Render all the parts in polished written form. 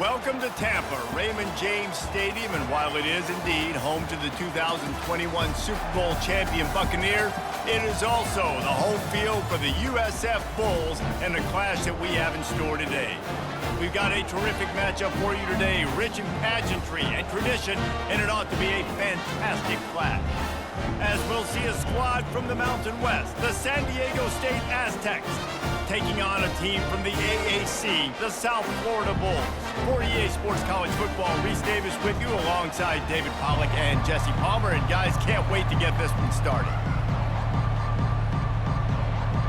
Welcome to Tampa, Raymond James Stadium, and while it is indeed home to the 2021 Super Bowl champion Buccaneers, it is also the home field for the USF Bulls and the clash that we have in store today. We've got a terrific matchup for you today, rich in pageantry and tradition, and it ought to be a fantastic clash. As we'll see a squad from the Mountain West, the San Diego State Aztecs, taking on a team from the AAC, the South Florida Bulls. For EA Sports College Football, Reese Davis with you alongside David Pollack and Jesse Palmer. And guys, can't wait to get this one started.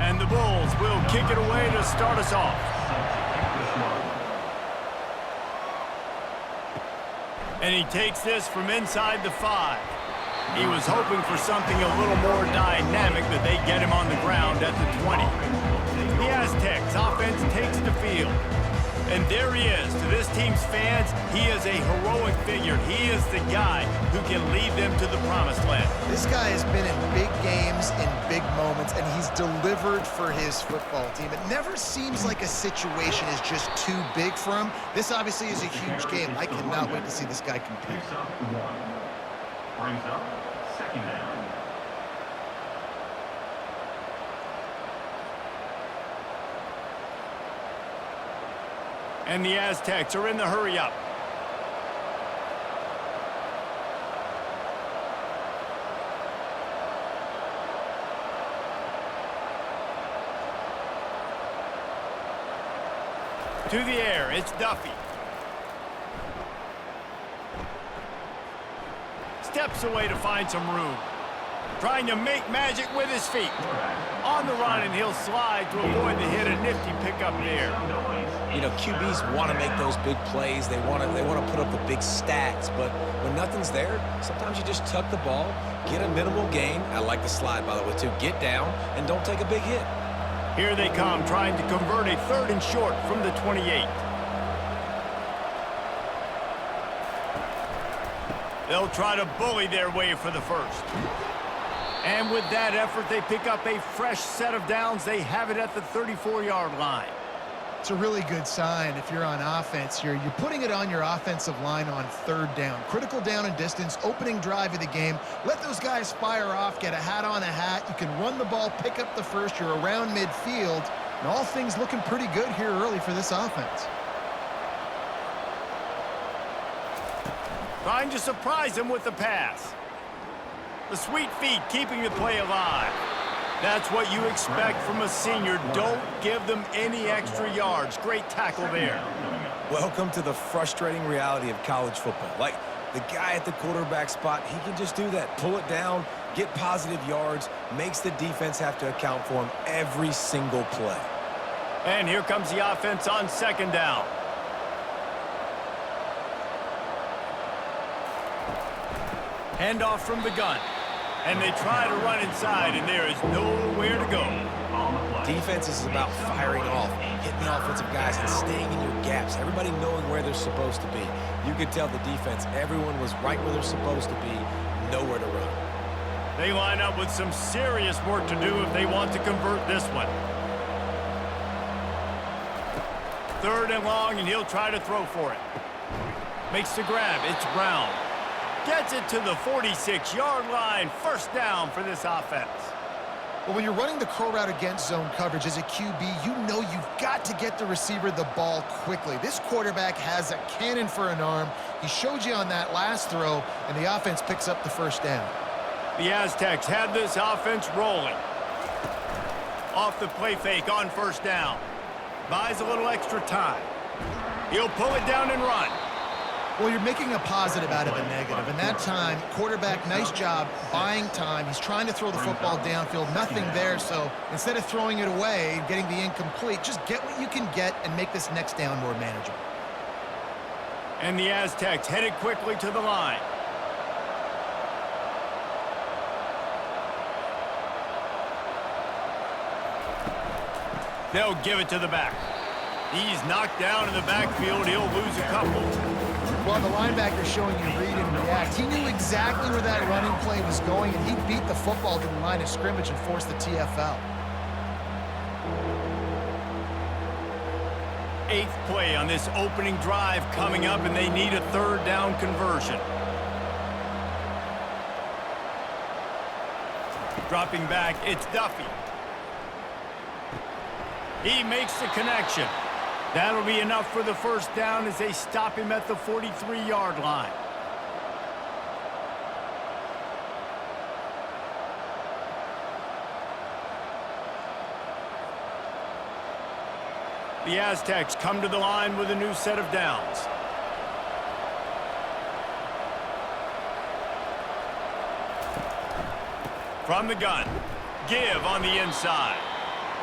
And the Bulls will kick it away to start us off. And he takes this from inside the 5. He was hoping for something a little more dynamic, but they get him on the ground at the 20. The Aztecs offense takes the field. And there he is. To this team's fans, he is a heroic figure. He is the guy who can lead them to the promised land. This guy has been in big games, in big moments, and he's delivered for his football team. It never seems like a situation is just too big for him. This obviously is a huge game. I cannot wait to see this guy compete. Brings up second down. And the Aztecs are in the hurry-up. To the air, it's Duffy. Steps away to find some room. Trying to make magic with his feet. On the run, and he'll slide to avoid the hit. A nifty pickup there. You know, QBs want to make those big plays. They want to put up the big stats. But when nothing's there, sometimes you just tuck the ball, get a minimal gain. I like the slide, by the way, too. Get down and don't take a big hit. Here they come, trying to convert a 3rd and short from the 28. They'll try to bully their way for the first. And with that effort, they pick up a fresh set of downs. They have it at the 34-yard line. It's a really good sign if you're on offense here. You're putting it on your offensive line on 3rd down. Critical down and distance, opening drive of the game. Let those guys fire off, get a hat on a hat. You can run the ball, pick up the first. You're around midfield. And all things looking pretty good here early for this offense. Trying to surprise him with the pass. The sweet feet keeping the play alive. That's what you expect from a senior. Don't give them any extra yards. Great tackle there. Welcome to the frustrating reality of college football. Like, the guy at the quarterback spot, he can just do that. Pull it down, get positive yards, makes the defense have to account for him every single play. And here comes the offense on 2nd down. Handoff from the gun. And they try to run inside, and there is nowhere to go. Defense is about firing off, hitting the offensive guys, and staying in your gaps. Everybody knowing where they're supposed to be. You could tell the defense, everyone was right where they're supposed to be, nowhere to run. They line up with some serious work to do if they want to convert this one. 3rd and long, and he'll try to throw for it. Makes the grab. It's Brown. Gets it to the 46-yard line. 1st down for this offense. Well, when you're running the curl route against zone coverage as a QB, you know you've got to get the receiver the ball quickly. This quarterback has a cannon for an arm. He showed you on that last throw, and the offense picks up the 1st down. The Aztecs had this offense rolling. Off the play fake on 1st down. Buys a little extra time. He'll pull it down and run. Well, you're making a positive out of a negative. And that time, quarterback, nice job buying time. He's trying to throw the football downfield. Nothing there, so instead of throwing it away and getting the incomplete, just get what you can get and make this next down more manageable. And the Aztecs headed quickly to the line. They'll give it to the back. He's knocked down in the backfield. He'll lose a couple. Well, the linebacker showing you read and react. He knew exactly where that running play was going, and he beat the football to the line of scrimmage and forced the TFL. 8th play on this opening drive coming up, and they need a third down conversion. Dropping back, it's Duffy. He makes the connection. That'll be enough for the first down as they stop him at the 43-yard line. The Aztecs come to the line with a new set of downs. From the gun, give on the inside.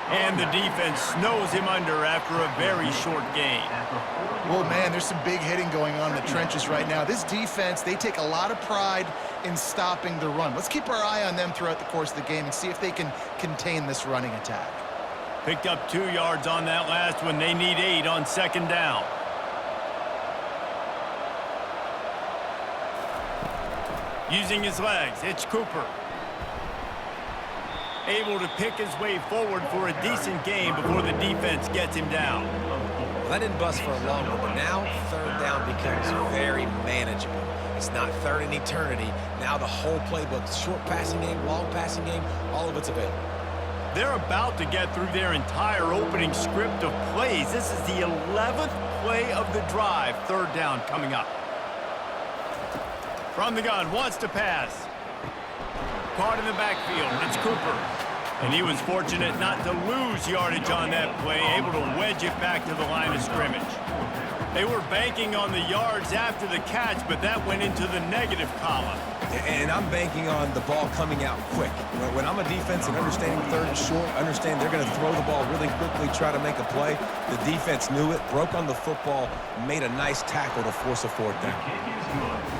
And the defense snows him under after a very short gain. Well, man, there's some big hitting going on in the trenches right now. This defense, they take a lot of pride in stopping the run. Let's keep our eye on them throughout the course of the game and see if they can contain this running attack. Picked up 2 yards on that last one. They need 8 on second down. Using his legs, it's Cooper. Able to pick his way forward for a decent gain before the defense gets him down. Well, that didn't bust for a long one, but now third down becomes very manageable. It's not third in eternity. Now the whole playbook, short passing game, long passing game, all of it's available. They're about to get through their entire opening script of plays. This is the 11th play of the drive. Third down coming up. From the gun, wants to pass. Caught in the backfield, it's Cooper. And he was fortunate not to lose yardage on that play, able to wedge it back to the line of scrimmage. They were banking on the yards after the catch, but that went into the negative column. And I'm banking on the ball coming out quick. When I'm a defense and understanding third and short, understand they're going to throw the ball really quickly, try to make a play. The defense knew it, broke on the football, made a nice tackle to force a fourth down.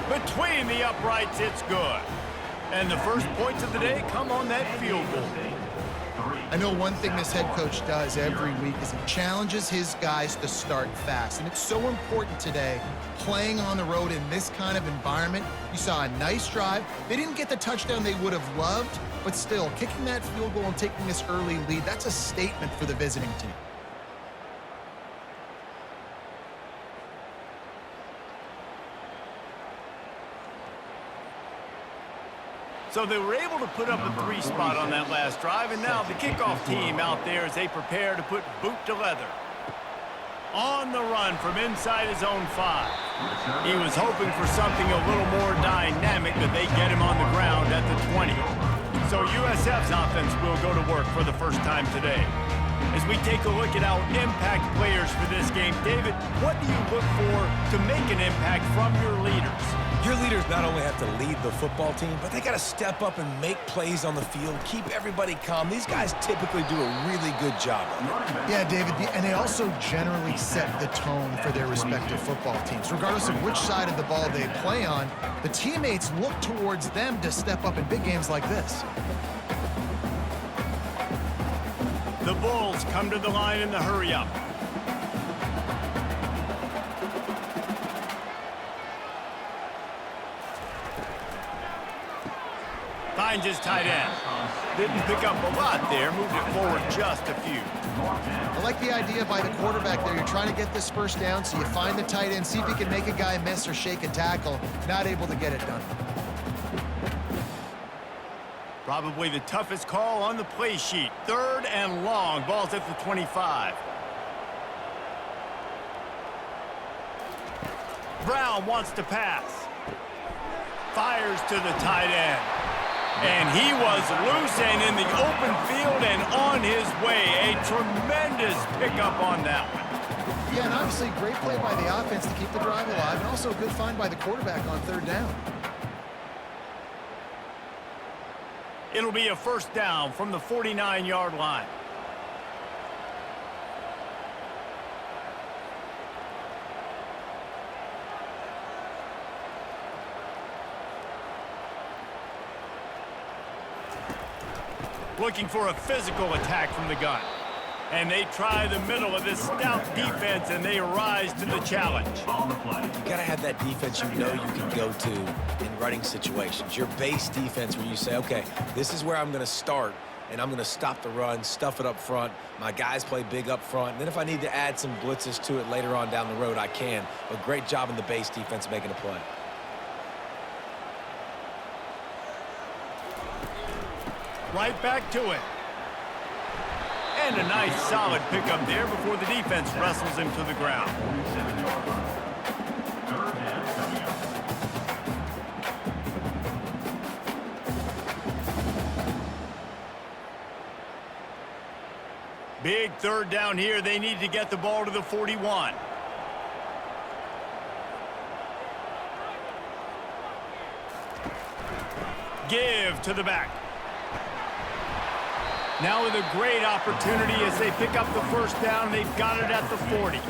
Between the uprights, it's good. And the first points of the day come on that field goal. I know one thing this head coach does every week is he challenges his guys to start fast. And it's so important today, playing on the road in this kind of environment. You saw a nice drive. They didn't get the touchdown they would have loved, but still, kicking that field goal and taking this early lead, that's a statement for the visiting team. So they were able to put up a 3 spot on that last drive, and now the kickoff team out there as they prepare to put boot to leather. On the run from inside his own 5. He was hoping for something a little more dynamic, but they get him on the ground at the 20. So USF's offense will go to work for the first time today. As we take a look at our impact players for this game, David, what do you look for to make an impact from your leaders? Your leaders not only have to lead the football team, but they got to step up and make plays on the field, keep everybody calm. These guys typically do a really good job of it. Yeah, David, and they also generally set the tone for their respective football teams. Regardless of which side of the ball they play on, the teammates look towards them to step up in big games like this. The Bulls come to the line in the hurry-up. Finds his tight end. Didn't pick up a lot there, moved it forward just a few. I like the idea by the quarterback there. You're trying to get this first down, so you find the tight end, see if you can make a guy miss or shake a tackle. Not able to get it done. Probably the toughest call on the play sheet. Third and long. Ball's at the 25. Brown wants to pass. Fires to the tight end. And he was loose and in the open field and on his way. A tremendous pickup on that one. Yeah, and obviously great play by the offense to keep the drive alive, and also a good find by the quarterback on third down. It'll be a first down from the 49-yard line. Looking for a physical attack from the gun. And they try the middle of this stout defense, and they rise to the challenge. You gotta have that defense you know you can go to in running situations. Your base defense where you say, okay, this is where I'm gonna start, and I'm going to stop the run, stuff it up front. My guys play big up front. And then if I need to add some blitzes to it later on down the road, I can. But great job in the base defense making a play. Right back to it. And a nice solid pickup there before the defense wrestles him to the ground. Big third down here. They need to get the ball to the 41. Give to the back. Now with a great opportunity as they pick up the first down. They've got it at the 40.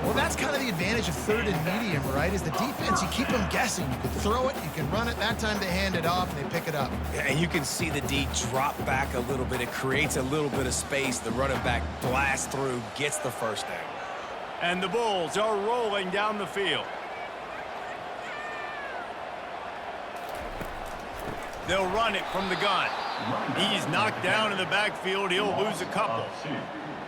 Well, that's kind of the advantage of third and medium, right? Is the defense, you keep them guessing. You can throw it, you can run it. That time they hand it off and they pick it up. Yeah, and you can see the D drop back a little bit. It creates a little bit of space. The running back blasts through, gets the first down. And the Bulls are rolling down the field. They'll run it from the gun. He's knocked down in the backfield. He'll lose a couple.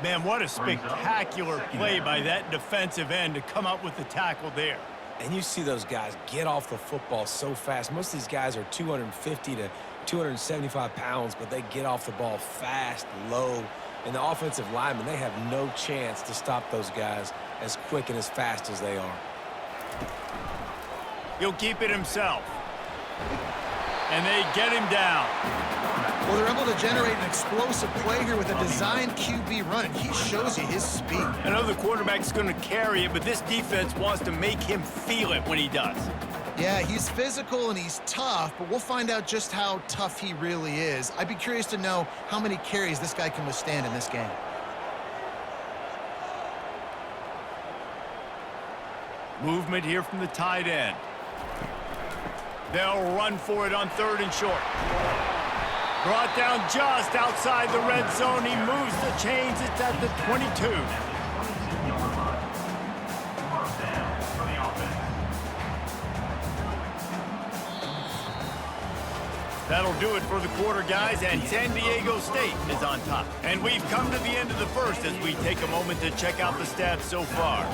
Man, what a spectacular play by that defensive end to come up with the tackle there. And you see those guys get off the football so fast. Most of these guys are 250 to 275 pounds, but they get off the ball fast, low. And the offensive linemen, they have no chance to stop those guys as quick and as fast as they are. He'll keep it himself. And they get him down. Well, they're able to generate an explosive play here with a designed QB run, and he shows you his speed. I know the quarterback's going to carry it, but this defense wants to make him feel it when he does. Yeah, he's physical and he's tough, but we'll find out just how tough he really is. I'd be curious to know how many carries this guy can withstand in this game. Movement here from the tight end. They'll run for it on third and short. Brought down just outside the red zone. He moves the chains. It's at the 22. That'll do it for the quarter, guys, and San Diego State is on top. And we've come to the end of the first as we take a moment to check out the stats so far.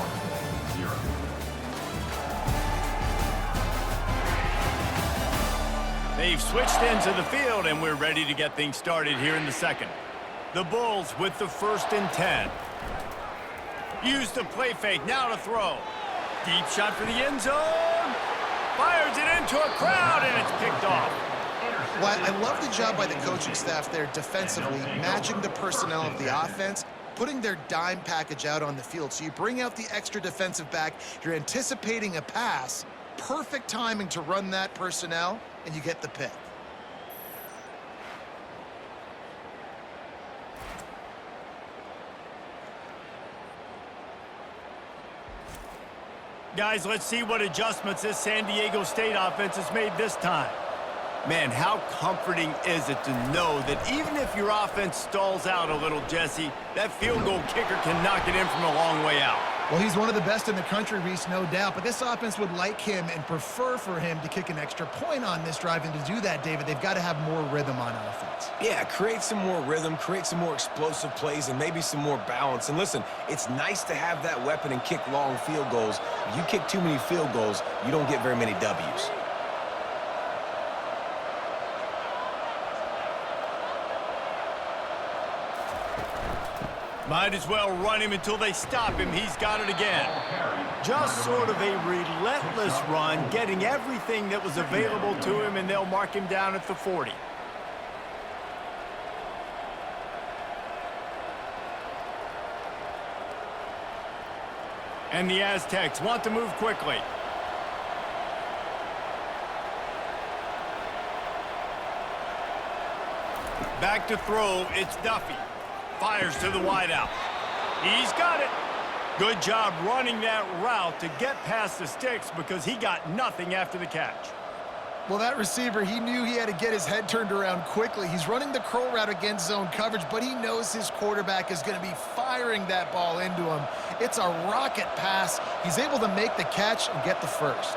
They've switched into the field, and we're ready to get things started here in the second. The Bulls with the 1st and 10. Use the play fake, now to throw. Deep shot for the end zone. Fires it into a crowd, and it's picked off. Well, I love the job by the coaching staff there defensively, matching the personnel of the offense, putting their dime package out on the field. So you bring out the extra defensive back, you're anticipating a pass, perfect timing to run that personnel, and you get the pick. Guys, let's see what adjustments this San Diego State offense has made this time. Man, how comforting is it to know that even if your offense stalls out a little, Jesse, that field goal kicker can knock it in from a long way out. Well, he's one of the best in the country, Reese, no doubt. But this offense would like him and prefer for him to kick an extra point on this drive. And to do that, David, they've got to have more rhythm on offense. Yeah, create some more rhythm, create some more explosive plays, and maybe some more balance. And listen, it's nice to have that weapon and kick long field goals. If you kick too many field goals, you don't get very many W's. Might as well run him until they stop him. He's got it again. Just sort of a relentless run, getting everything that was available to him, and they'll mark him down at the 40. And the Aztecs want to move quickly. Back to throw, it's Duffy. Fires to the wideout. He's got it. Good job running that route to get past the sticks because he got nothing after the catch. Well, that receiver, he knew he had to get his head turned around quickly. He's running the curl route against zone coverage, but he knows his quarterback is going to be firing that ball into him. It's a rocket pass. He's able to make the catch and get the first.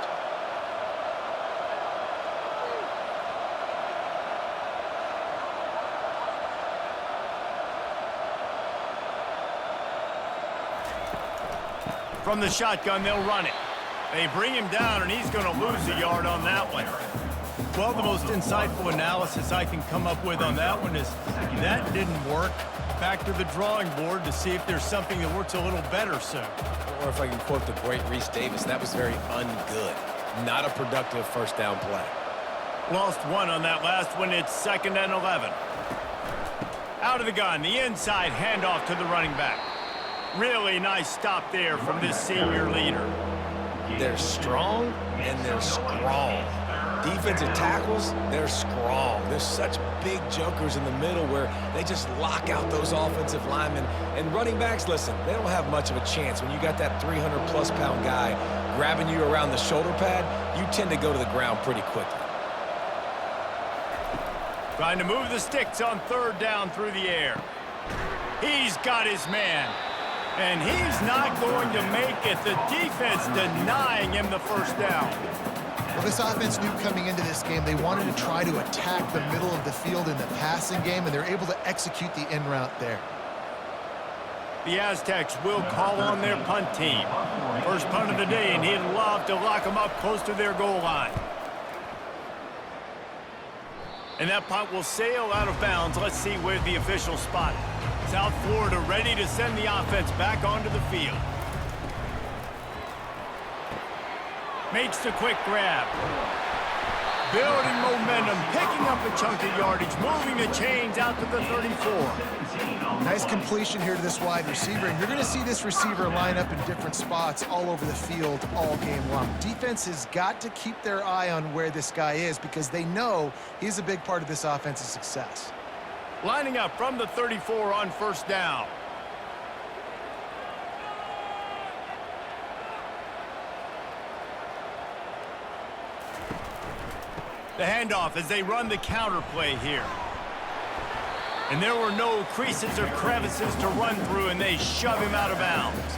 From the shotgun, they'll run it. They bring him down, and he's going to lose a yard on that one. Well, the most insightful analysis I can come up with on that one is that didn't work. Back to the drawing board to see if there's something that works a little better, sir. Or if I can quote the great Reese Davis, that was very ungood. Not a productive first down play. Lost one on that last one. It's 2nd and 11. Out of the gun, the inside handoff to the running back. Really nice stop there from this senior leader. They're strong and they're strong. Defensive tackles, they're strong. There's such big jokers in the middle where they just lock out those offensive linemen. And running backs, listen, they don't have much of a chance. When you got that 300-plus pound guy grabbing you around the shoulder pad, you tend to go to the ground pretty quickly. Trying to move the sticks on 3rd down through the air. He's got his man. And he's not going to make it. The defense denying him the first down. Well, this offense knew coming into this game they wanted to try to attack the middle of the field in the passing game, and they're able to execute the in route there. The Aztecs will call on their punt team. First punt of the day, and he'd love to lock them up close to their goal line. And that punt will sail out of bounds. Let's see where the official spot. South Florida ready to send the offense back onto the field. Makes the quick grab. Building momentum, picking up a chunk of yardage, moving the chains out to the 34. Nice completion here to this wide receiver, and you're going to see this receiver line up in different spots all over the field all game long. Defense has got to keep their eye on where this guy is because they know he's a big part of this offense's success. Lining up from the 34 on 1st down. The handoff as they run the counter play here. And there were no creases or crevices to run through, and they shove him out of bounds.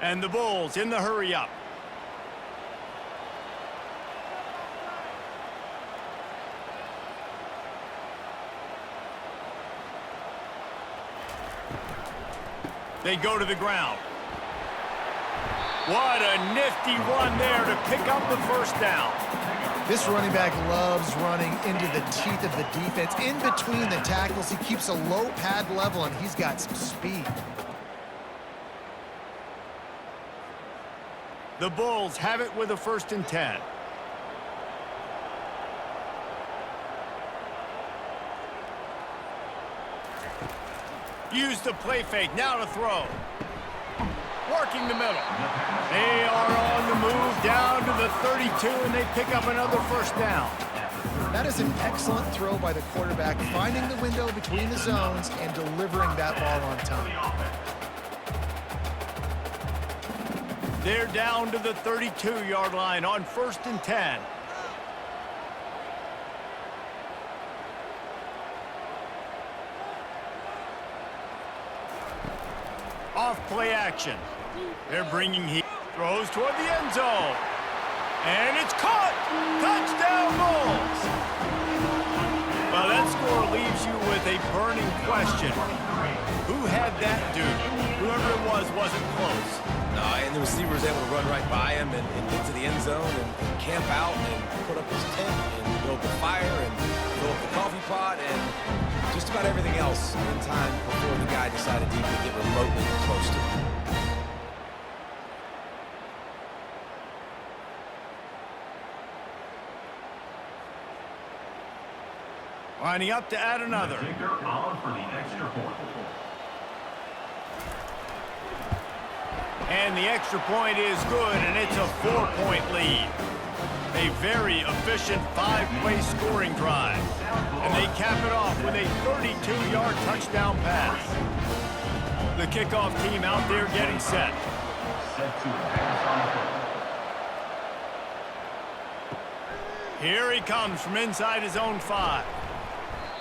And the Bulls in the hurry up. They go to the ground. What a nifty run there to pick up the first down. This running back loves running into the teeth of the defense. In between the tackles, he keeps a low pad level, and he's got some speed. The Bulls have it with a 1st and 10. Use the play fake, now to throw. Working the middle. They are on the move down to the 32, and they pick up another 1st down. That is an excellent throw by the quarterback, finding the window between the zones and delivering that ball on time. They're down to the 32-yard line on 1st and 10. Off play action. They're bringing heat. Throws toward the end zone. And it's caught. Touchdown Bulls. Well, that score leaves you with a burning question. Who had that dude? Whoever it was wasn't close. And the receiver was able to run right by him and get to the end zone and camp out and put up his tent and build the fire and fill up the coffee pot and just about everything else in time before the guy decided to even get remotely close to him. Lining up to add another. And the extra point is good, and it's a 4-point lead. A very efficient 5-play scoring drive. And they cap it off with a 32-yard touchdown pass. The kickoff team out there getting set. Here he comes from inside his own 5.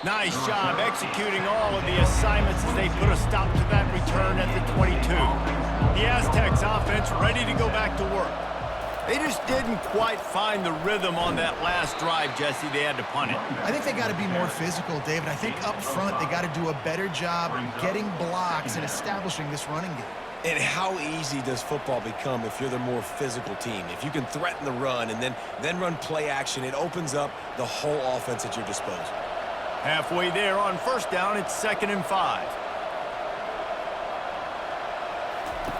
Nice job executing all of the assignments as they put a stop to that return at the 22. The Aztecs offense ready to go back to work. They just didn't quite find the rhythm on that last drive, Jesse. They had to punt it. I think they got to be more physical, David. I think up front they got to do a better job getting blocks and establishing this running game. And how easy does football become if you're the more physical team? If you can threaten the run and then run play action, it opens up the whole offense at your disposal. Halfway there on first down, it's 2nd and 5.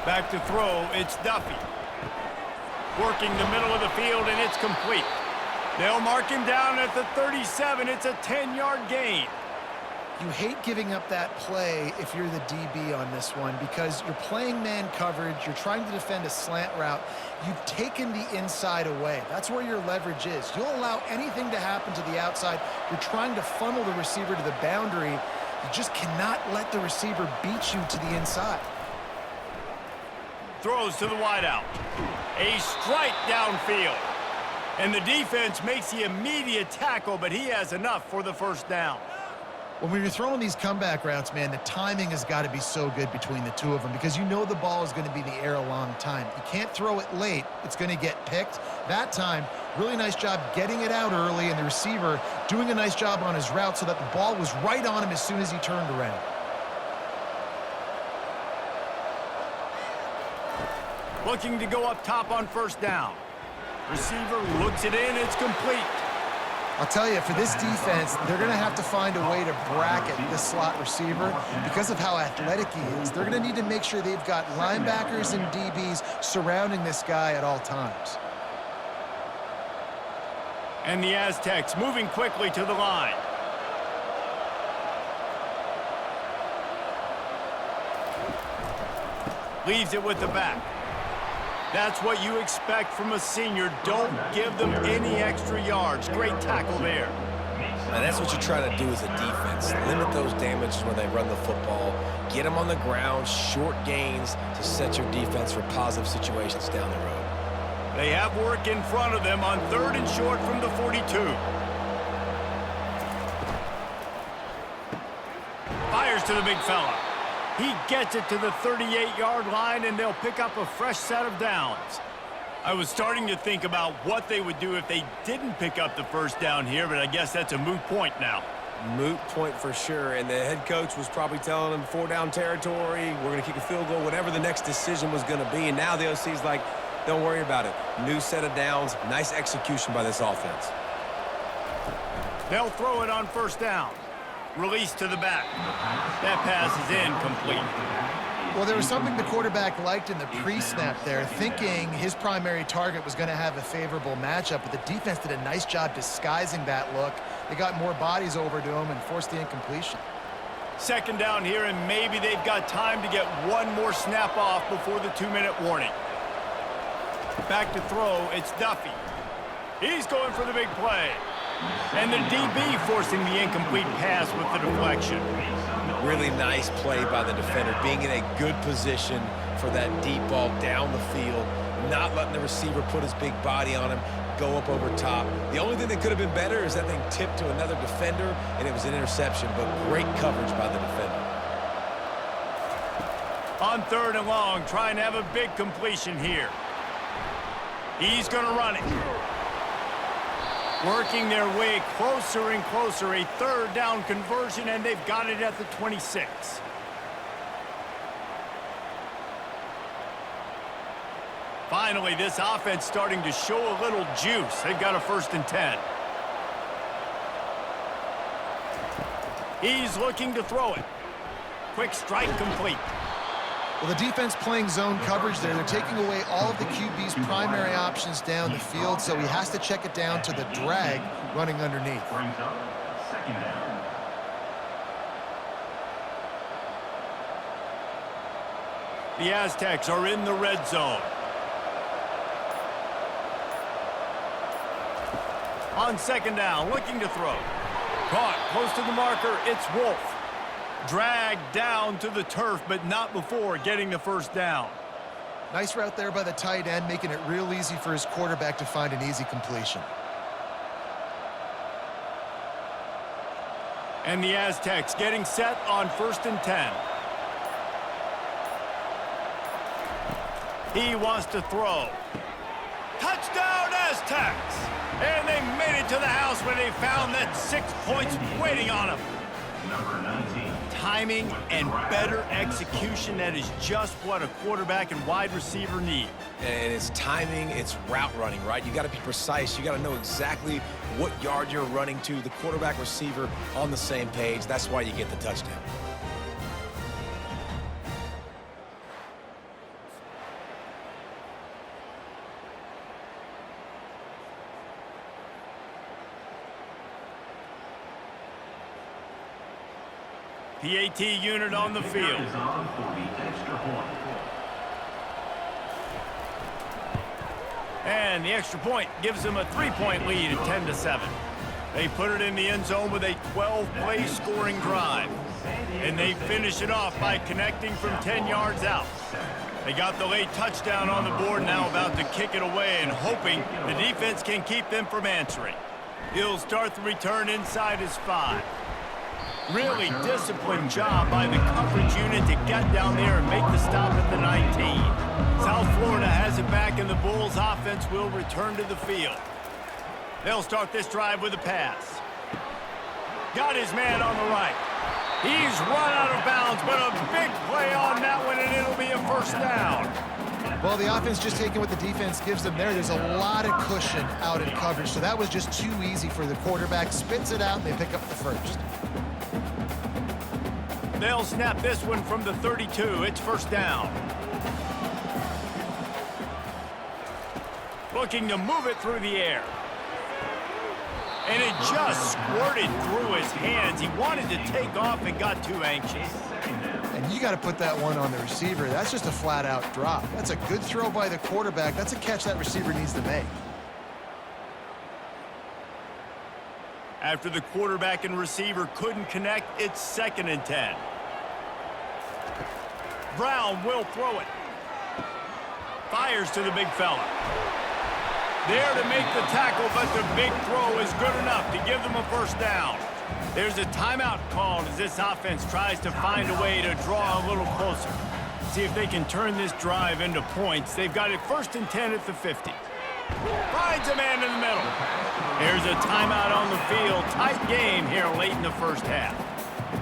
Back to throw, it's Duffy. Working the middle of the field, and it's complete. They'll mark him down at the 37. It's a 10-yard gain. You hate giving up that play if you're the DB on this one because you're playing man coverage, you're trying to defend a slant route, you've taken the inside away. That's where your leverage is. You'll allow anything to happen to the outside. You're trying to funnel the receiver to the boundary. You just cannot let the receiver beat you to the inside. Throws to the wideout. A strike downfield. And the defense makes the immediate tackle, but he has enough for the first down. When you're throwing these comeback routes, man, the timing has got to be so good between the two of them because you know the ball is going to be in the air a long time. You can't throw it late. It's going to get picked. That time, really nice job getting it out early, and the receiver doing a nice job on his route so that the ball was right on him as soon as he turned around. Looking to go up top on first down. Receiver looks it in. It's complete. I'll tell you, for this defense, they're going to have to find a way to bracket this slot receiver because of how athletic he is. They're going to need to make sure they've got linebackers and DBs surrounding this guy at all times. And the Aztecs moving quickly to the line. Leaves it with the back. That's what you expect from a senior. Don't give them any extra yards. Great tackle there. And that's what you try to do as a defense. Limit those damages when they run the football. Get them on the ground, short gains to set your defense for positive situations down the road. They have work in front of them on 3rd and short from the 42. Fires to the big fella. He gets it to the 38-yard line, and they'll pick up a fresh set of downs. I was starting to think about what they would do if they didn't pick up the first down here, but I guess that's a moot point now. Moot point for sure, and the head coach was probably telling them 4-down territory, we're going to kick a field goal, whatever the next decision was going to be, and now the OC's like, don't worry about it. New set of downs, nice execution by this offense. They'll throw it on first down. Release to the back. That pass is incomplete. Well, there was something the quarterback liked in the pre-snap there, thinking his primary target was going to have a favorable matchup, but the defense did a nice job disguising that look. They got more bodies over to him and forced the incompletion. 2nd down here, and maybe they've got time to get one more snap off before the 2-minute warning. Back to throw, it's Duffy. He's going for the big play. And the DB forcing the incomplete pass with the deflection. Really nice play by the defender, being in a good position for that deep ball down the field, not letting the receiver put his big body on him, go up over top. The only thing that could have been better is that thing tipped to another defender, and it was an interception, but great coverage by the defender. On 3rd and long, trying to have a big completion here. He's going to run it. Working their way closer and closer, a 3rd down conversion, and they've got it at the 26. Finally, this offense starting to show a little juice. They've got a 1st and 10. He's looking to throw it. Quick strike complete. Well, the defense playing zone coverage there. They're taking away all of the QB's primary options down the field, so he has to check it down to the drag running underneath. Brings up 2nd down. The Aztecs are in the red zone. On 2nd down, looking to throw. Caught close to the marker, it's Wolf. Dragged down to the turf, but not before getting the 1st down. Nice route there by the tight end, making it real easy for his quarterback to find an easy completion. And the Aztecs getting set on 1st and 10. He wants to throw. Touchdown! Touchdown, Aztecs! And they made it to the house when they found that 6 points waiting on them. Number 19. Timing and better execution, that is just what a quarterback and wide receiver need. And it's timing, it's route running, right? You got to be precise. You got to know exactly what yard you're running to. The quarterback, receiver on the same page. That's why you get the touchdown. PAT unit on the field. Is on for the extra point. And the extra point gives them a 3-point lead at 10-7. They put it in the end zone with a 12-play scoring drive. And they finish it off by connecting from 10 yards out. They got the late touchdown on the board, now about to kick it away and hoping the defense can keep them from answering. He'll start the return inside his 5. Really disciplined job by the coverage unit to get down there and make the stop at the 19. South Florida has it back, and the Bulls offense will return to the field. They'll start this drive with a pass. Got his man on the right. He's run out of bounds, but a big play on that one, and it'll be a first down. Well, the offense just taking what the defense gives them there. There's a lot of cushion out in coverage, so that was just too easy for the quarterback. Spits it out, and they pick up the first. They'll snap this one from the 32. It's first down. Looking to move it through the air. And it just squirted through his hands. He wanted to take off and got too anxious. And you got to put that one on the receiver. That's just a flat-out drop. That's a good throw by the quarterback. That's a catch that receiver needs to make. After the quarterback and receiver couldn't connect, it's 2nd and 10. Brown will throw it. Fires to the big fella. There to make the tackle, but the big throw is good enough to give them a first down. There's a timeout called as this offense tries to find a way to draw a little closer. See if they can turn this drive into points. They've got it 1st and 10 at the 50. Finds a man in the middle. Here's a timeout on the field. Tight game here late in the first half.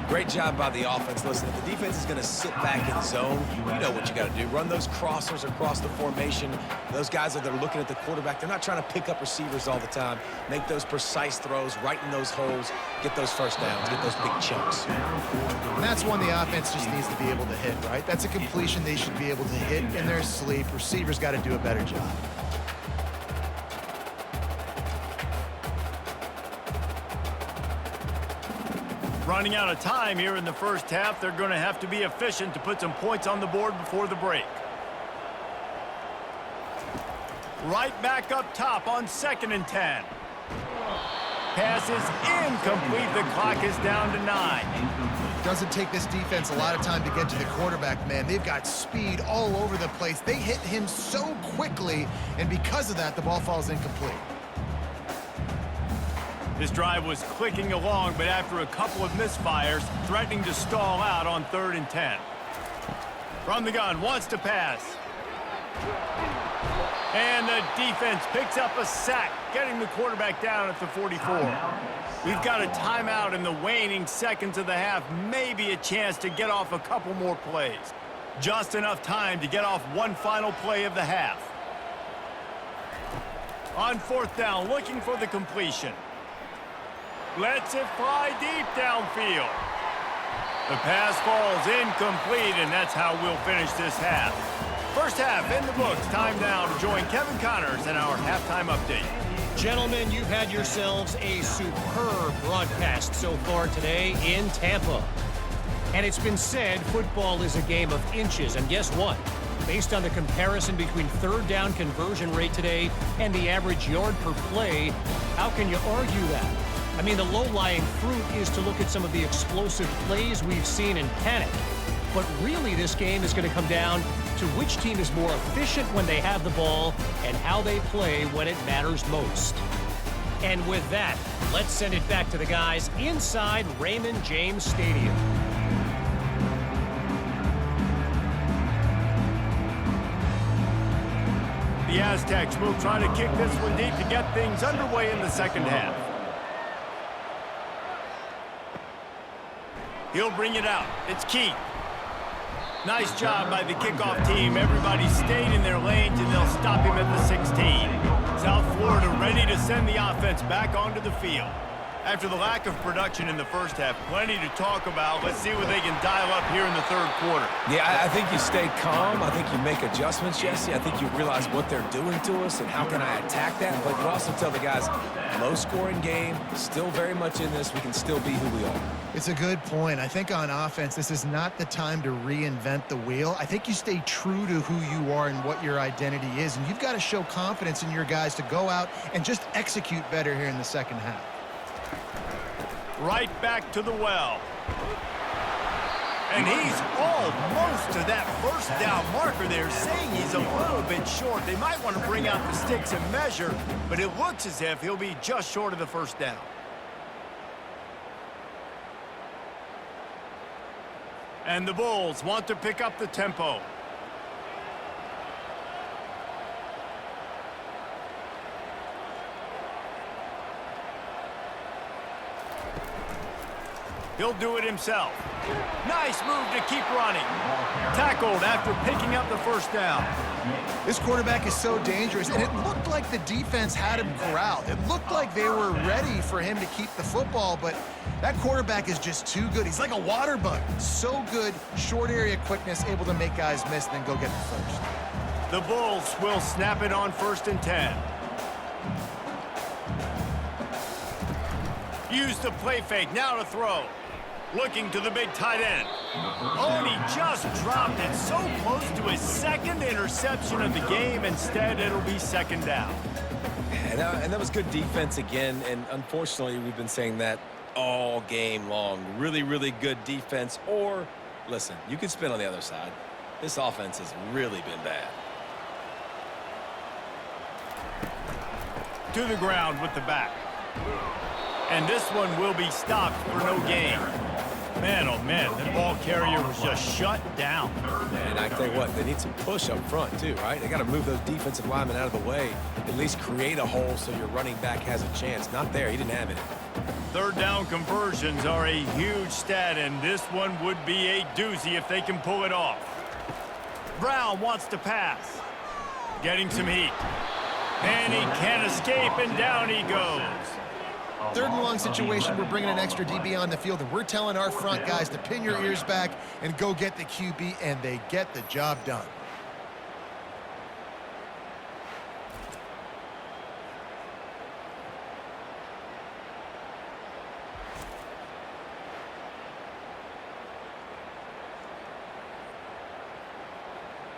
Great job by the offense. Listen, if the defense is going to sit back in zone, you know what you got to do. Run those crossers across the formation. Those guys that are looking at the quarterback, they're not trying to pick up receivers all the time. Make those precise throws right in those holes. Get those first downs. Get those big chunks. And that's one the offense just needs to be able to hit, right? That's a completion they should be able to hit in their sleep. Receivers got to do a better job. Running out of time here in the first half. They're going to have to be efficient to put some points on the board before the break. Right back up top on 2nd and 10. Pass is incomplete. The clock is down to 9. Doesn't take this defense a lot of time to get to the quarterback, man. They've got speed all over the place. They hit him so quickly, and because of that, the ball falls incomplete. This drive was clicking along, but after a couple of misfires, threatening to stall out on 3rd and 10. From the gun, wants to pass. And the defense picks up a sack, getting the quarterback down at the 44. We've got a timeout in the waning seconds of the half, maybe a chance to get off a couple more plays. Just enough time to get off one final play of the half. On 4th down, looking for the completion. Lets it fly deep downfield. The pass falls incomplete, and that's how we'll finish this half. First half in the books. Time now to join Kevin Connors in our halftime update. Gentlemen, you've had yourselves a superb broadcast so far today in Tampa. And it's been said football is a game of inches, and guess what? Based on the comparison between 3rd down conversion rate today and the average yard per play, how can you argue that? I mean, the low-lying fruit is to look at some of the explosive plays we've seen in panic. But really, this game is going to come down to which team is more efficient when they have the ball and how they play when it matters most. And with that, let's send it back to the guys inside Raymond James Stadium. the Aztecs will try to kick this one deep to get things underway in the second half. He'll bring it out. It's Keith. Nice job by the kickoff team. Everybody stayed in their lanes, and they'll stop him at the 16. South Florida ready to send the offense back onto the field. After the lack of production in the first half, plenty to talk about. Let's see what they can dial up here in the third quarter. Yeah, I think you stay calm. I think you make adjustments, Jesse. I think you realize what they're doing to us and how can I attack that. But you also tell the guys, low-scoring game, still very much in this. We can still be who we are. It's a good point. I think on offense, this is not the time to reinvent the wheel. I think you stay true to who you are and what your identity is. And you've got to show confidence in your guys to go out and just execute better here in the second half. Right back to the well. And he's almost to that first down marker there, saying he's a little bit short. They might want to bring out the sticks and measure, but it looks as if he'll be just short of the first down. And the Bulls want to pick up the tempo. He'll do it himself. Nice move to keep running. Tackled after picking up the first down. This quarterback is so dangerous, and it looked like the defense had him corralled. It looked like they were ready for him to keep the football, but that quarterback is just too good. He's like a water bug. So good, short area quickness, able to make guys miss and then go get the first. The Bulls will snap it on 1st and 10. Use the play fake, now to throw. Looking to the big tight end. Oh, and he just dropped it so close to his second interception of the game. Instead, it'll be second down. And that was good defense again, and unfortunately, we've been saying that all game long. Really, really good defense. Or, listen, you could spin on the other side. This offense has really been bad. To the ground with the back. And this one will be stopped for no gain. Man, oh man, that ball carrier was just shut down. And I tell you what, they need some push up front too, right? They got to move those defensive linemen out of the way, at least create a hole so your running back has a chance. Not there, he didn't have it. Third down conversions are a huge stat, and this one would be a doozy if they can pull it off. Brown wants to pass. Getting some heat. And he can't escape, and down he goes. Third and long situation, we're bringing an extra DB on the field, and we're telling our front guys to pin your ears back and go get the QB, and they get the job done.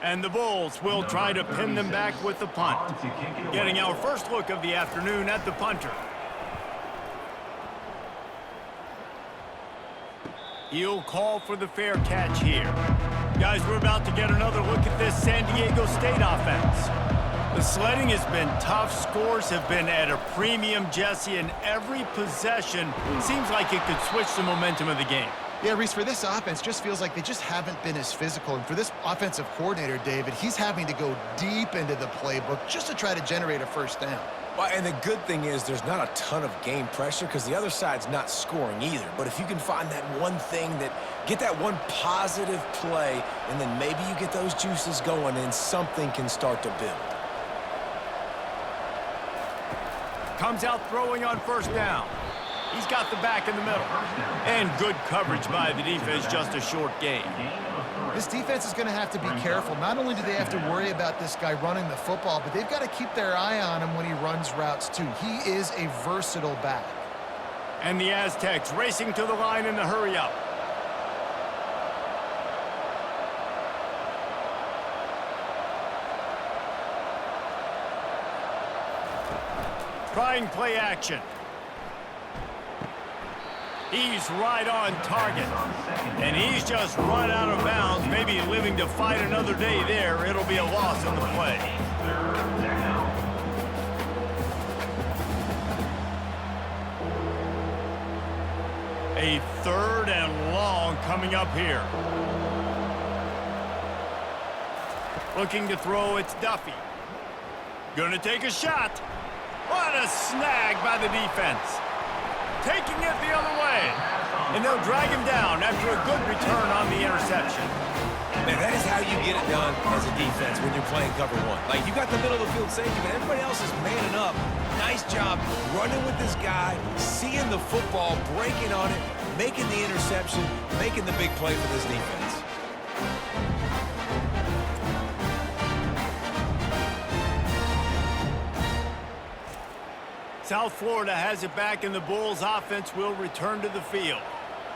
And the Bulls will try to pin them back with the punt. Getting our first look of the afternoon at the punter. He'll call for the fair catch here. Guys, we're about to get another look at this San Diego State offense. The sledding has been tough. Scores have been at a premium, Jesse, and every possession seems like it could switch the momentum of the game. Yeah, Reese, for this offense, just feels like they just haven't been as physical. And for this offensive coordinator, David, he's having to go deep into the playbook just to try to generate a first down. Well, and the good thing is there's not a ton of game pressure because the other side's not scoring either. But if you can find that one thing get that one positive play, and then maybe you get those juices going and something can start to build. Comes out throwing on first down. He's got the back in the middle. And good coverage by the defense, just a short gain. This defense is going to have to be careful. Not only do they have to worry about this guy running the football, but they've got to keep their eye on him when he runs routes too. He is a versatile back. And the Aztecs racing to the line in the hurry-up. Trying play action. He's right on target. And he's just run out of bounds, maybe living to fight another day there. It'll be a loss on the play. A third and long coming up here. Looking to throw, it's Duffy. Gonna take a shot. What a snag by the defense. Taking it the other way. And they'll drag him down after a good return on the interception. Man, that is how you get it done as a defense when you're playing cover one. Like, you got the middle of the field safety, but everybody else is manning up. Nice job running with this guy, seeing the football, breaking on it, making the interception, making the big play for this defense. South Florida has it back, and the Bulls offense will return to the field.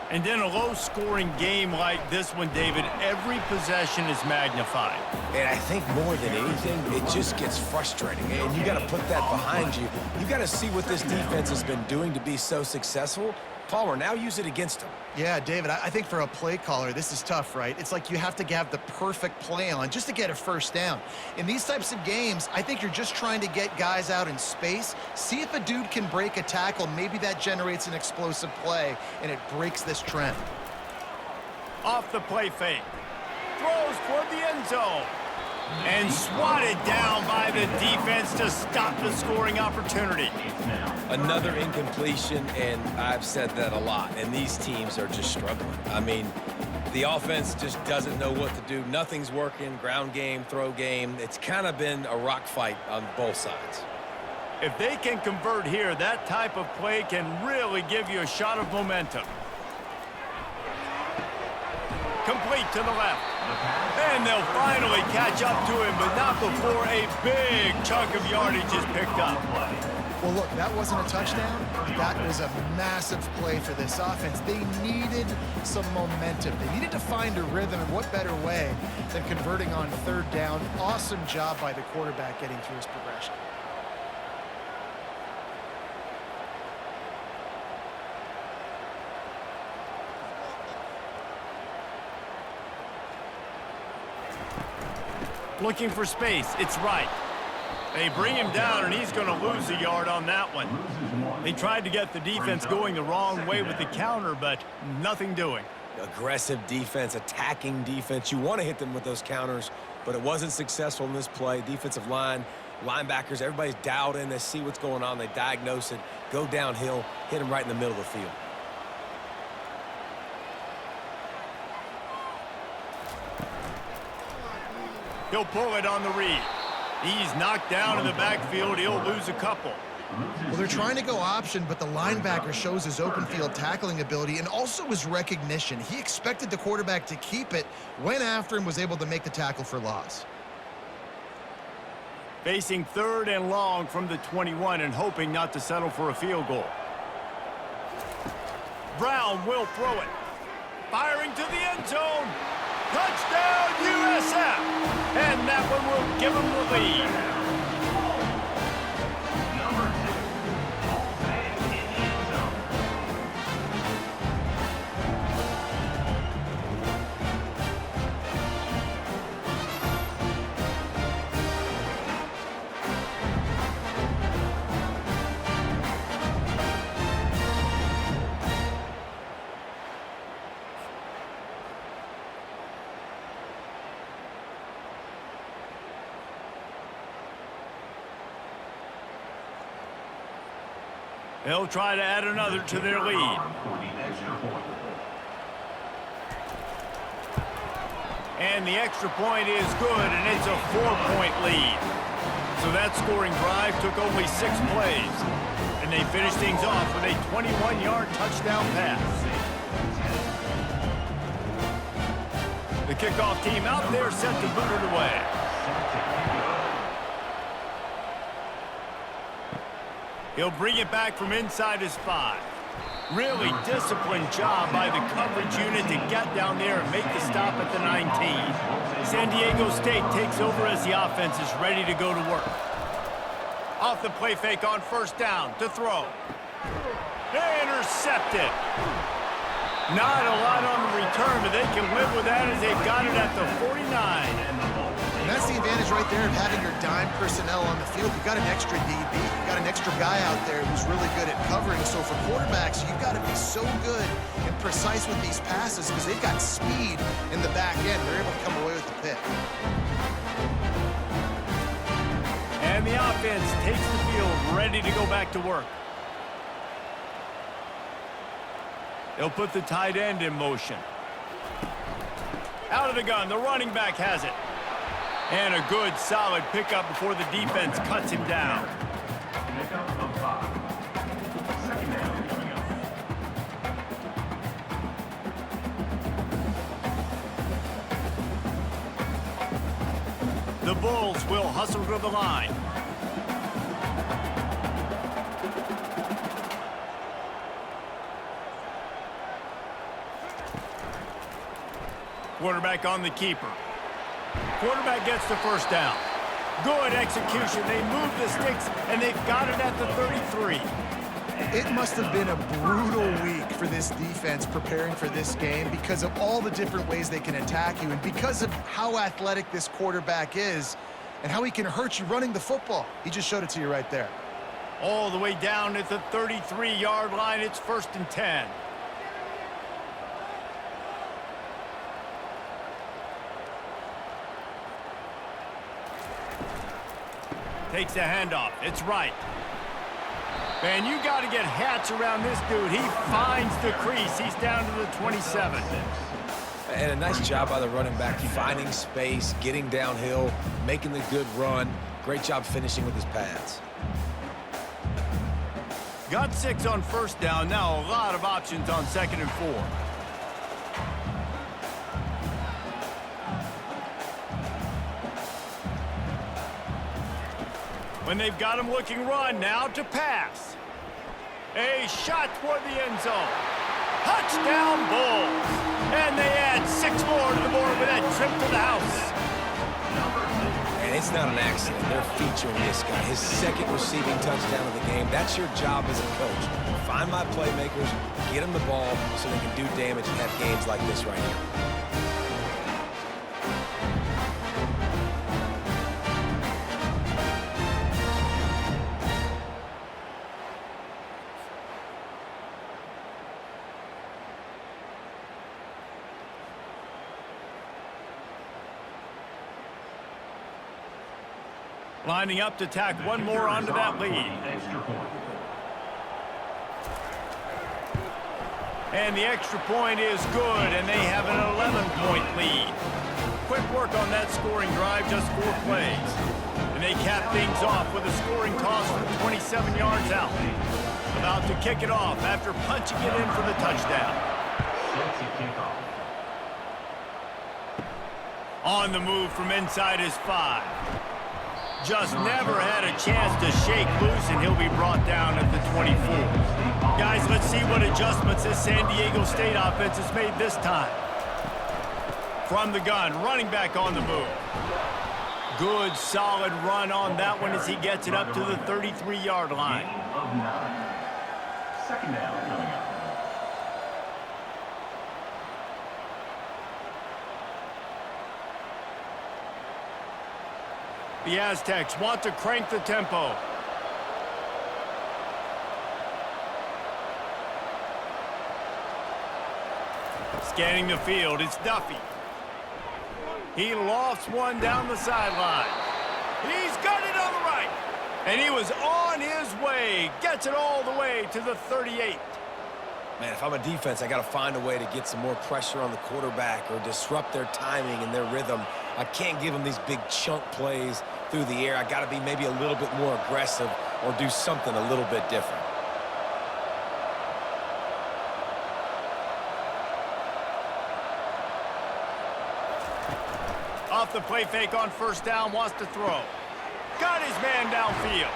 And in a low-scoring game like this one, David, every possession is magnified. And I think more than anything, it just gets frustrating. And you got to put that behind you. You got to see what this defense has been doing to be so successful. Palmer, now use it against him. Yeah, David, I think for a play caller, this is tough, right? It's like you have to have the perfect play on just to get a first down. In these types of games, I think you're just trying to get guys out in space, see if a dude can break a tackle. Maybe that generates an explosive play, and it breaks this trend. Off the play fake. Throws toward the end zone. And swatted down by the defense to stop the scoring opportunity. Another incompletion, and I've said that a lot, and these teams are just struggling. I mean, the offense just doesn't know what to do. Nothing's working, ground game, throw game. It's kind of been a rock fight on both sides. If they can convert here, that type of play can really give you a shot of momentum. Complete to the left. And they'll finally catch up to him, but not before a big chunk of yardage is picked up. Well, look, that wasn't a touchdown. That was a massive play for this offense. They needed some momentum. They needed to find a rhythm, and what better way than converting on third down. Awesome job by the quarterback getting through his progression. Looking for space. It's right. They bring him down, and he's going to lose a yard on that one. They tried to get the defense going the wrong way with the counter, but nothing doing. Aggressive defense, attacking defense. You want to hit them with those counters, but it wasn't successful in this play. Defensive line, linebackers, everybody's dialed in. They see what's going on. They diagnose it, go downhill, hit him right in the middle of the field. He'll pull it on the read. He's knocked down in the backfield. He'll lose a couple. Well, they're trying to go option, but the linebacker shows his open field tackling ability and also his recognition. He expected the quarterback to keep it, went after him, was able to make the tackle for loss. Facing third and long from the 21 and hoping not to settle for a field goal. Brown will throw it. Firing to the end zone. Touchdown, USF! And that one will give them the lead. They'll try to add another to their lead. And the extra point is good, and it's a 4-point lead. So that scoring drive took only 6 plays. And they finished things off with a 21-yard touchdown pass. The kickoff team out there set to boot it away. He'll bring it back from inside his 5. Really disciplined job by the coverage unit to get down there and make the stop at the 19. San Diego State takes over as the offense is ready to go to work. Off the play fake on first down to throw. Intercepted. Not a lot on the return, but they can live with that as they've got it at the 49. And that's the advantage right there of having your dime personnel on the field. You've got an extra DB. You've got an extra guy out there who's really good at covering. So for quarterbacks, you've got to be so good and precise with these passes because they've got speed in the back end. They're able to come away with the pick. And And the offense takes the field, ready to go back to work. They'll put the tight end in motion. Out of the gun, the running back has it. And a good, solid pickup before the defense cuts him down. Pickup of 5. Second down coming up. The Bulls will hustle to the line. Quarterback on the keeper. Quarterback gets the first down. Good execution. They move the sticks, and they've got it at the 33. It must have been a brutal week for this defense preparing for this game because of all the different ways they can attack you and because of how athletic this quarterback is and how he can hurt you running the football. He just showed it to you right there. All the way down at the 33-yard line. It's 1st and 10. Takes the handoff. It's right. Man, you got to get hats around this dude. He finds the crease. He's down to the 27. And a nice job by the running back, finding space, getting downhill, making the good run. Great job finishing with his pads. Got 6 on 1st down. Now a lot of options on 2nd and 4. When they've got him looking run, now to pass. A shot toward the end zone. Touchdown Bulls. And they add 6 more to the board with that trip to the house. And it's not an accident. They're featuring this guy. His 2nd receiving touchdown of the game. That's your job as a coach. Find my playmakers, get them the ball so they can do damage and have games like this right here. Lining up to tack one more onto that lead. Extra point. And the extra point is good, and they have an 11-point lead. Quick work on that scoring drive, just 4 plays. And they cap things off with a scoring toss from 27 yards out. About to kick it off after punching it in for the touchdown. Sets a kickoff. On the move from inside his 5. Just never had a chance to shake loose, and he'll be brought down at the 24. Guys, let's see what adjustments this San Diego State offense has made this time. From the gun, running back on the move. Good, solid run on that one as he gets it up to the 33-yard line. Gain of 9. Second down coming up. The Aztecs want to crank the tempo. Scanning the field, it's Duffy. He lofts one down the sideline. He's got it on the right. And he was on his way. Gets it all the way to the 38. Man, if I'm a defense, I got to find a way to get some more pressure on the quarterback or disrupt their timing and their rhythm. I can't give them these big chunk plays through the air. I got to be maybe a little bit more aggressive or do something a little bit different. Off the play fake on 1st down, wants to throw. Got his man downfield.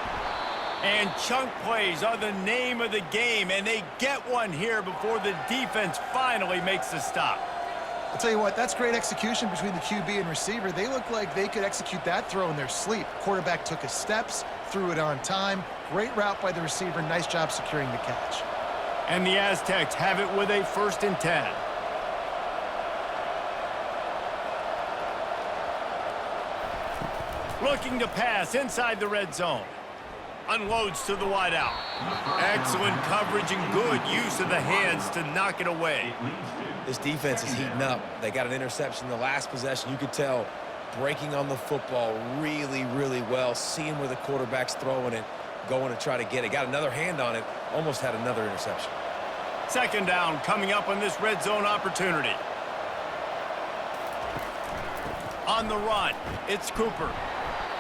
And chunk plays are the name of the game, and they get one here before the defense finally makes the stop. I'll tell you what, that's great execution between the QB and receiver. They look like they could execute that throw in their sleep. Quarterback took his steps, threw it on time. Great route by the receiver. Nice job securing the catch. And the Aztecs have it with a 1st and 10. Looking to pass inside the red zone. Unloads to the wideout. Excellent coverage and good use of the hands to knock it away. This defense is heating up. They got an interception in the last possession. You could tell breaking on the football really, really well, seeing where the quarterback's throwing it, going to try to get it. Got another hand on it, almost had another interception. Second down coming up on this red zone opportunity. On the run, it's Cooper.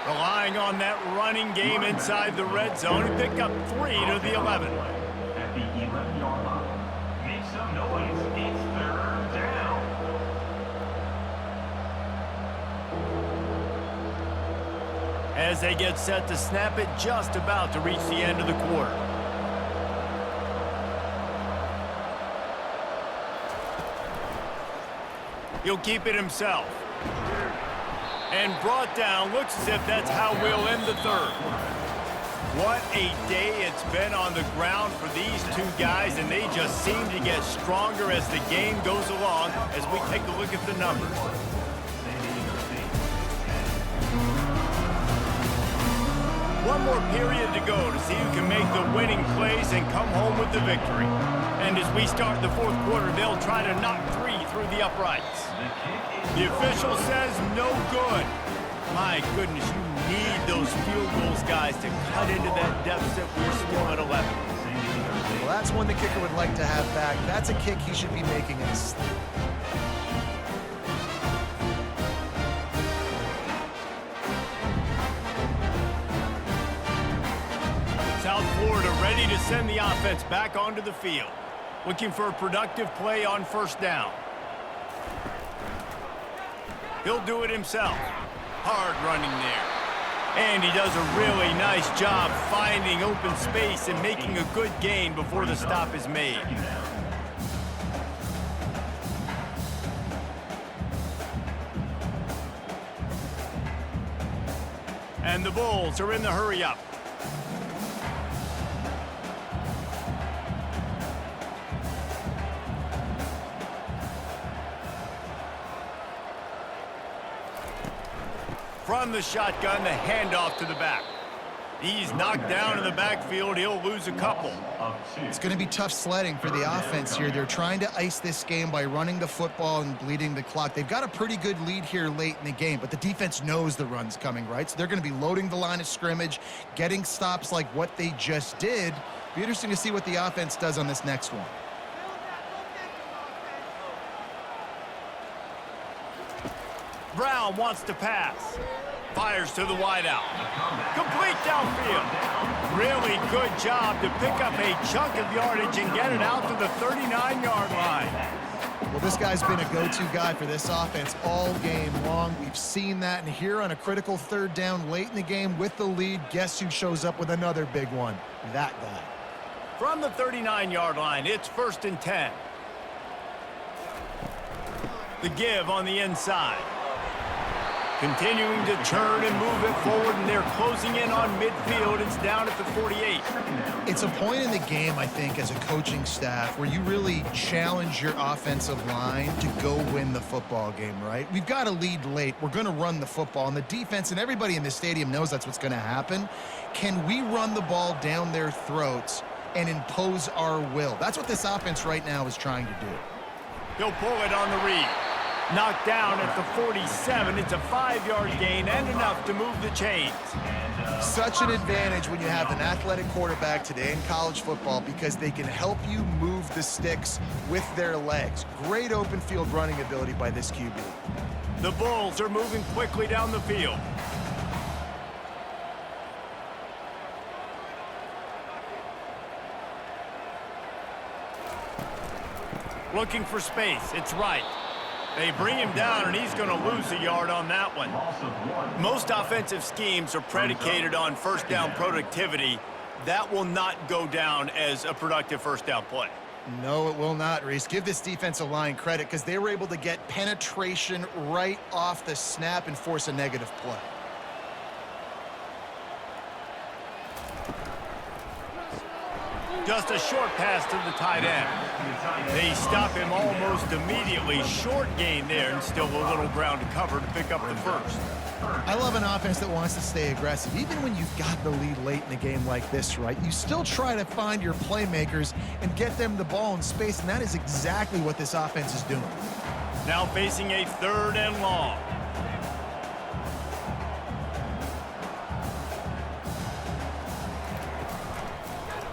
Relying on that running game inside the red zone. He picked up 3 to the 11. At the 11-yard line. Make some noise. It's third down. As they get set to snap it, just about to reach the end of the quarter. He'll keep it himself. And brought down. Looks as if that's how we'll end the third. What a day it's been on the ground for these two guys, and they just seem to get stronger as the game goes along as we take a look at the numbers. One more period to go to see who can make the winning plays and come home with the victory. And as we start the fourth quarter, they'll try to knock 3 through the uprights. The official says no good. My goodness, you need those field goals, guys, to cut into that deficit. We're still at 11. Well, that's one the kicker would like to have back. That's a kick he should be making in his sleep. South Florida ready to send the offense back onto the field. Looking for a productive play on first down. He'll do it himself. Hard running there. And he does a really nice job finding open space and making a good gain before the stop is made. And the Bulls are in the hurry-up. From the shotgun, the handoff to the back. He's knocked down in the backfield. He'll lose a couple. It's going to be tough sledding for the offense here. They're trying to ice this game by running the football and bleeding the clock. They've got a pretty good lead here late in the game, but the defense knows the run's coming, right? So they're going to be loading the line of scrimmage, getting stops like what they just did. Be interesting to see what the offense does on this next one. Brown wants to pass. Fires to the wideout. Complete downfield. Really good job to pick up a chunk of yardage and get it out to the 39-yard line. Well, this guy's been a go-to guy for this offense all game long. We've seen that, and here on a critical third down late in the game with the lead, guess who shows up with another big one? That guy. From the 39-yard line, it's 1st and 10. The give on the inside. Continuing to turn and move it forward, and they're closing in on midfield. It's down at the 48. It's a point in the game, I think, as a coaching staff where you really challenge your offensive line to go win the football game, right? We've got to lead late. We're going to run the football, and the defense and everybody in the stadium knows that's what's going to happen. Can we run the ball down their throats and impose our will? That's what this offense right now is trying to do. He'll pull it on the read. Knocked down at the 47. It's a 5-yard gain and enough to move the chains. Such an advantage when you have an athletic quarterback today in college football because they can help you move the sticks with their legs. Great open field running ability by this QB. The Bulls are moving quickly down the field. Looking for space. It's right. They bring him down, and he's going to lose a yard on that one. Most offensive schemes are predicated on first down productivity. That will not go down as a productive first down play. No, it will not, Reese. Give this defensive line credit because they were able to get penetration right off the snap and force a negative play. Just a short pass to the tight end. They stop him almost immediately. Short gain there, and still a little ground to cover to pick up the first. I love an offense that wants to stay aggressive. Even when you've got the lead late in the game like this, right? You still try to find your playmakers and get them the ball in space, and that is exactly what this offense is doing. Now facing a 3rd and long.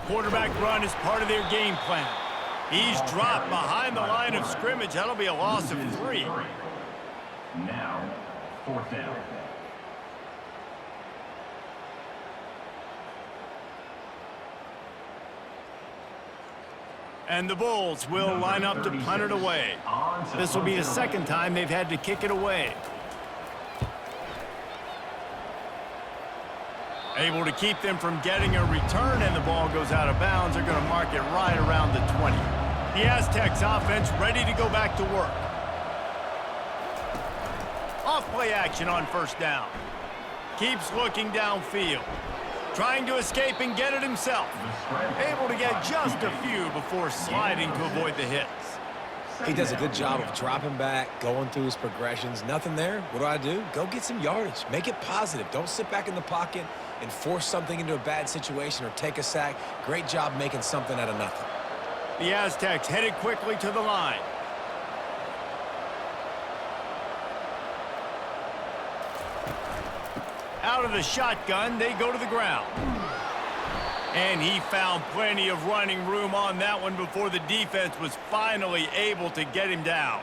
quarterback run is part of their game plan. He's dropped behind the line of scrimmage. That'll be a loss of 3. Now, 4th down. And the Bulls will line up to punt it away. This will be the second time they've had to kick it away. Able to keep them from getting a return, and the ball goes out of bounds. They're going to mark it right around the 20. The Aztecs offense ready to go back to work. Off-play action on 1st down. Keeps looking downfield. Trying to escape and get it himself. Able to get just a few before sliding to avoid the hits. He does a good job of dropping back, going through his progressions. Nothing there. What do? Go get some yardage. Make it positive. Don't sit back in the pocket and force something into a bad situation or take a sack. Great job making something out of nothing. The Aztecs headed quickly to the line. Out of the shotgun, they go to the ground. And he found plenty of running room on that one before the defense was finally able to get him down.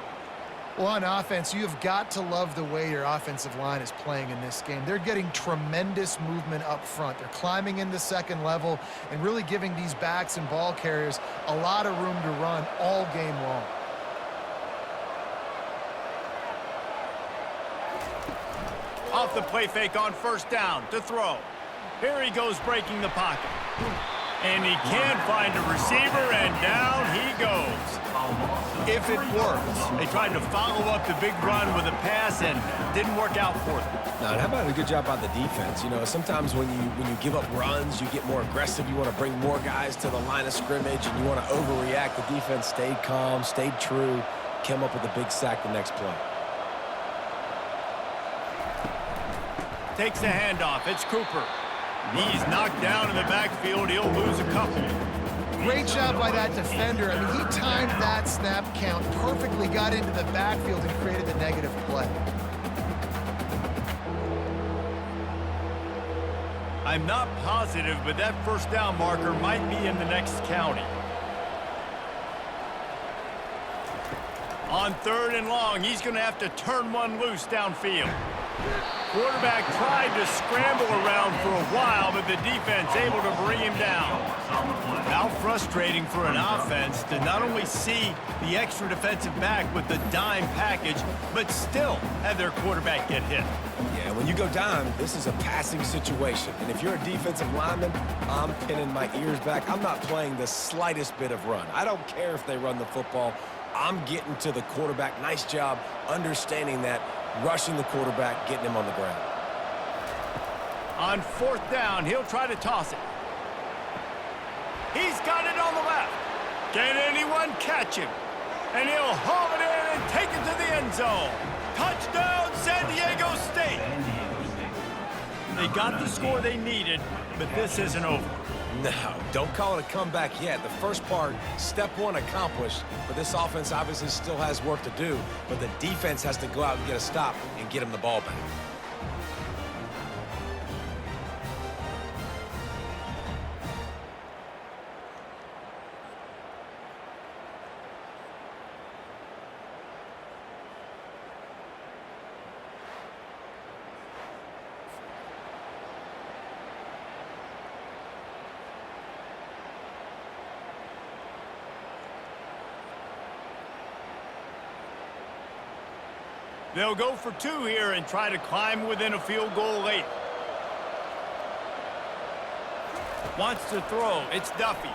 Well, on offense, you've got to love the way your offensive line is playing in this game. They're getting tremendous movement up front. They're climbing into second level and really giving these backs and ball carriers a lot of room to run all game long. Off the play fake on 1st down to throw. Here he goes breaking the pocket. And he can't find a receiver, and down he goes. If it works. They tried to follow up the big run with a pass and didn't work out for them. Now, how about a good job by the defense? You know, sometimes when you give up runs, you get more aggressive. You want to bring more guys to the line of scrimmage, and you want to overreact. The defense stayed calm, stayed true, came up with a big sack the next play. Takes the handoff. It's Cooper. He's knocked down in the backfield. He'll lose a couple. Great job by that defender. I mean, he timed that snap count perfectly, got into the backfield and created the negative play. I'm not positive, but that 1st down marker might be in the next county. On 3rd and long, he's going to have to turn one loose downfield. Quarterback tried to scramble around for a while, but the defense able to bring him down. How frustrating for an offense to not only see the extra defensive back with the dime package, but still have their quarterback get hit. Yeah, when you go down, this is a passing situation. And if you're a defensive lineman, I'm pinning my ears back. I'm not playing the slightest bit of run. I don't care if they run the football. I'm getting to the quarterback. Nice job understanding that, rushing the quarterback, getting him on the ground. On 4th down, he'll try to toss it. He's got it on the left. Can anyone catch him? And he'll haul it in and take it to the end zone. Touchdown, San Diego State. They got the score they needed, but this isn't over. No, don't call it a comeback yet. The first part, step 1 accomplished, but this offense obviously still has work to do, but the defense has to go out and get a stop and get him the ball back. They'll go for 2 here and try to climb within a field goal late. Wants to throw. It's Duffy.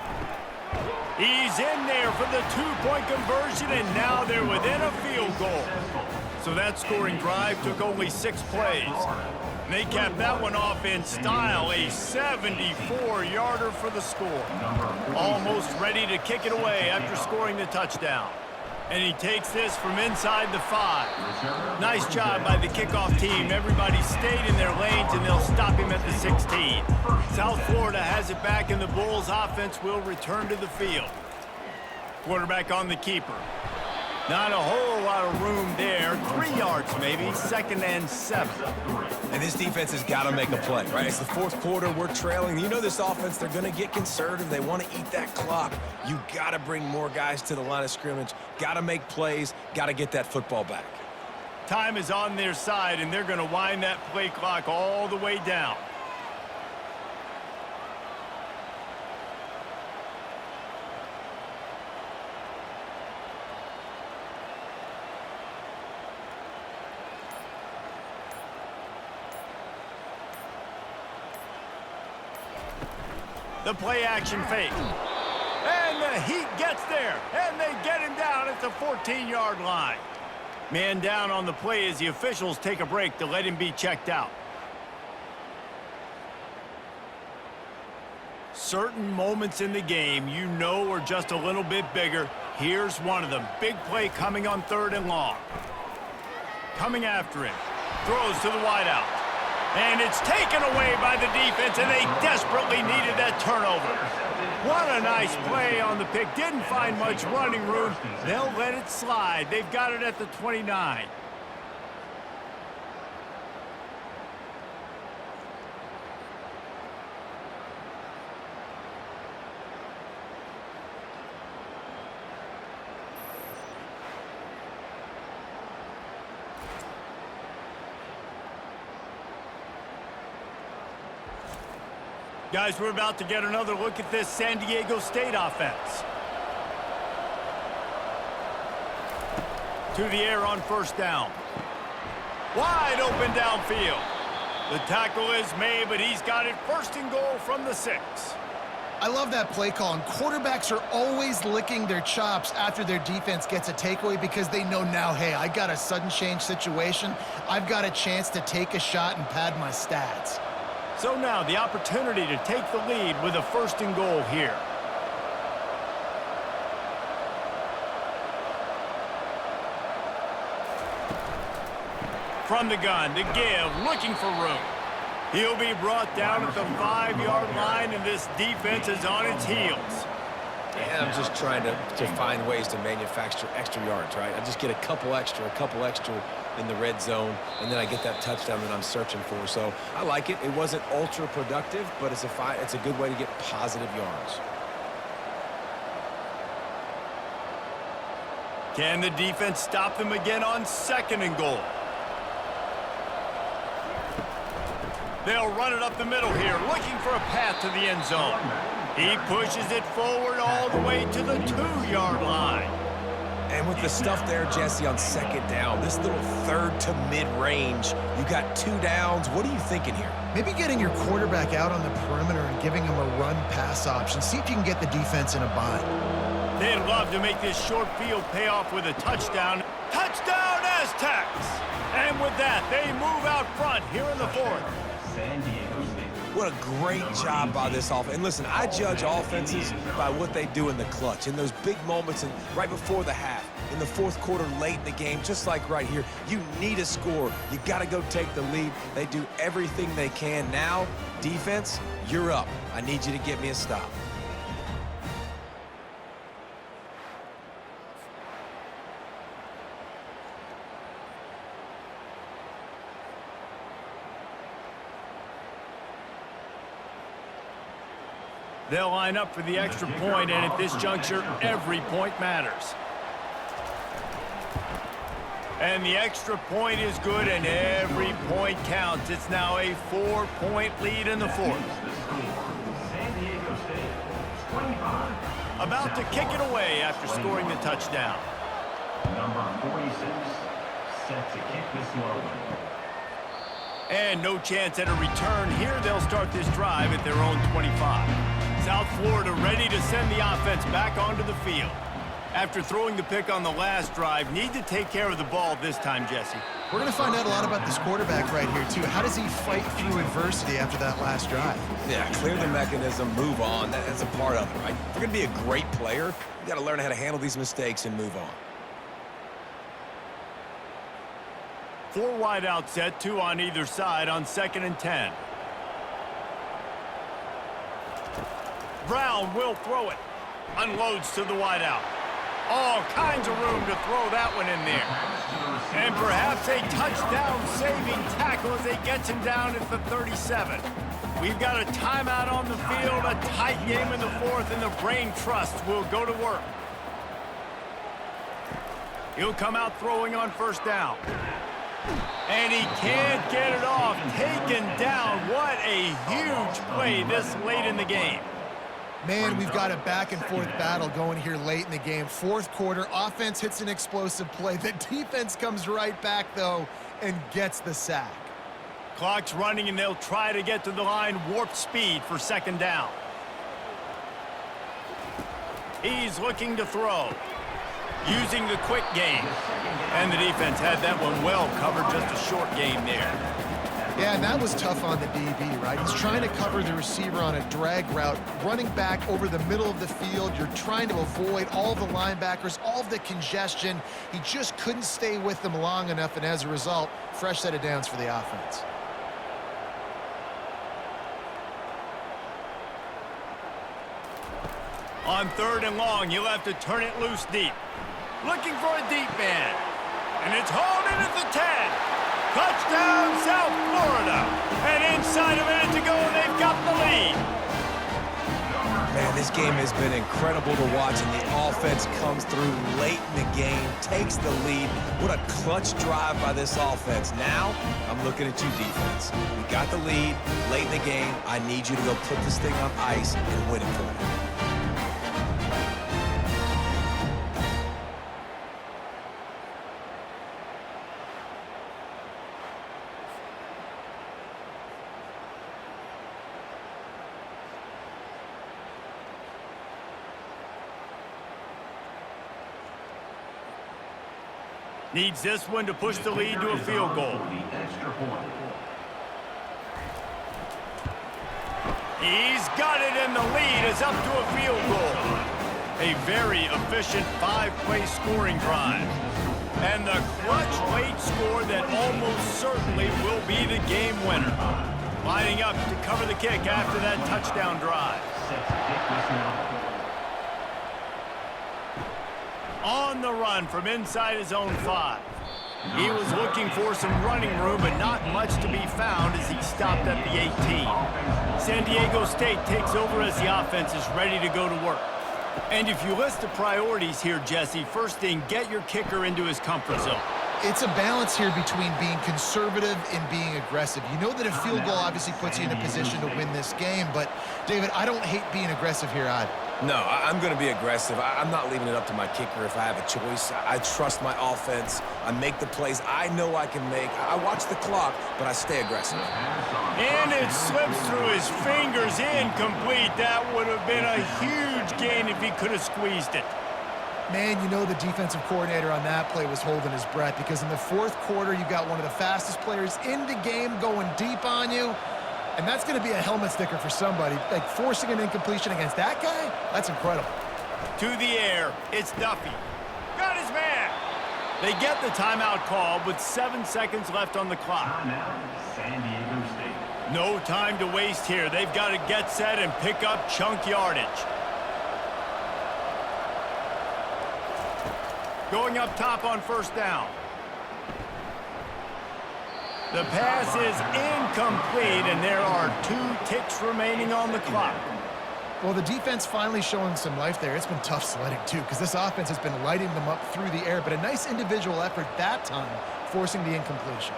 He's in there for the 2-point conversion, and now they're within a field goal. So that scoring drive took only 6 plays. And they capped that one off in style, a 74-yarder for the score. Almost ready to kick it away after scoring the touchdown. And he takes this from inside the 5. Nice job by the kickoff team. Everybody stayed in their lanes, and they'll stop him at the 16. South Florida has it back, and the Bulls offense will return to the field. Quarterback on the keeper. Not a whole lot of room there. 3 yards maybe, 2nd and 7. And this defense has got to make a play, right? It's the 4th quarter. We're trailing. You know this offense, they're going to get conservative. They want to eat that clock. You got to bring more guys to the line of scrimmage. Got to make plays. Got to get that football back. Time is on their side, and they're going to wind that play clock all the way down. The play action fake. And the Heat gets there, and they get him down at the 14-yard line. Man down on the play as the officials take a break to let him be checked out. Certain moments in the game you know are just a little bit bigger. Here's one of them. Big play coming on 3rd and long. Coming after him. Throws to the wideout. And it's taken away by the defense, and they desperately needed that turnover. What a nice play on the pick. Didn't find much running room. They'll let it slide. They've got it at the 29. Guys, we're about to get another look at this San Diego State offense. To the air on 1st down. Wide open downfield. The tackle is made, but he's got it 1st and goal from the 6. I love that play call, and quarterbacks are always licking their chops after their defense gets a takeaway because they know now, hey, I got a sudden change situation. I've got a chance to take a shot and pad my stats. So now the opportunity to take the lead with a 1st and goal here. From the gun, to give, looking for room. He'll be brought down at the 5-yard line, and this defense is on its heels. And I'm just trying to find ways to manufacture extra yards, right? I just get a couple extra in the red zone, and then I get that touchdown that I'm searching for. So I like it. It wasn't ultra productive, but it's a good way to get positive yards. Can the defense stop them again on 2nd and goal? They'll run it up the middle here, looking for a path to the end zone. He pushes it forward all the way to the 2-yard line. And with the stuff there, Jesse, on 2nd down, this little 3rd to mid-range, you got 2 downs. What are you thinking here? Maybe getting your quarterback out on the perimeter and giving him a run-pass option. See if you can get the defense in a bind. They'd love to make this short field pay off with a touchdown. Touchdown, Aztecs! And with that, they move out front here in the 4th. San Diego State. What a great job by this offense. And listen, I judge offenses by what they do in the clutch, in those big moments and right before the half, in the 4th quarter, late in the game, just like right here. You need a score. You got to go take the lead. They do everything they can. Now, defense, you're up. I need you to get me a stop. They'll line up for the extra point, and at this juncture, every point matters. And the extra point is good, and every point counts. It's now a 4-point lead in the 4th. San Diego State, 25. About to kick it away after scoring the touchdown. Number 46, set to kick this one. And no chance at a return here. They'll start this drive at their own 25. South Florida ready to send the offense back onto the field. After throwing the pick on the last drive, need to take care of the ball this time, Jesse. We're going to find out a lot about this quarterback right here, too. How does he fight through adversity after that last drive? Yeah, clear the mechanism, move on. That's a part of it, right? If you're going to be a great player, you got to learn how to handle these mistakes and move on. 4 wide out set, 2 on either side on 2nd and 10. Brown will throw it. Unloads to the wide out. All kinds of room to throw that one in there. And perhaps a touchdown-saving tackle as they get him down at the 37. We've got a timeout on the field, a tight game in the fourth, and the brain trust will go to work. He'll come out throwing on first down. And he can't get it off. Taken down. What a huge play this late in the game. Man, we've got a back-and-forth battle going here late in the game. Fourth quarter, offense hits an explosive play. The defense comes right back, though, and gets the sack. Clock's running, and they'll try to get to the line warp speed for second down. He's looking to throw, using the quick game. And the defense had that one well covered, just a short game there. Yeah, and that was tough on the DB, right? He's trying to cover the receiver on a drag route, running back over the middle of the field. You're trying to avoid all the linebackers, all of the congestion. He just couldn't stay with them long enough, and as a result, fresh set of downs for the offense. On third and long, he'll have to turn it loose deep. Looking for a deep man. And it's hauled in at the 10. Touchdown, South Florida. And inside a minute to go, they've got the lead. Man, this game has been incredible to watch, and the offense comes through late in the game, takes the lead. What a clutch drive by this offense. Now, I'm looking at you, defense. We got the lead late in the game. I need you to go put this thing on ice and win it for me. Needs this one to push the lead to a field goal. He's got it, and the lead is up to a field goal. A very efficient five-play scoring drive. And the clutch late score that almost certainly will be the game winner. Lining up to cover the kick after that touchdown drive. On the run from inside his own 5. He was looking for some running room, but not much to be found as he stopped at the 18. San Diego State takes over as the offense is ready to go to work. And if you list the priorities here, Jesse, first thing, get your kicker into his comfort zone. It's a balance here between being conservative and being aggressive. You know that a field goal obviously puts you in a position to win this game, but, David, I don't hate being aggressive here either. No, I'm going to be aggressive. I'm not leaving it up to my kicker if I have a choice. I trust my offense. I make the plays I know I can make. I watch the clock, but I stay aggressive. And it slips through his fingers, incomplete. That would have been a huge gain if he could have squeezed it. Man, you know the defensive coordinator on that play was holding his breath, because in the fourth quarter, you got one of the fastest players in the game going deep on you. And that's going to be a helmet sticker for somebody. Like, forcing an incompletion against that guy, that's incredible. To the air, it's Duffy. Got his man. They get the timeout call with 7 seconds left on the clock. Timeout, San Diego State. No time to waste here. They've got to get set and pick up chunk yardage. Going up top on first down. The pass is incomplete, and there are 2 ticks remaining on the clock. Well, the defense finally showing some life there. It's been tough sledding, too, because this offense has been lighting them up through the air, but a nice individual effort that time, forcing the incompletion.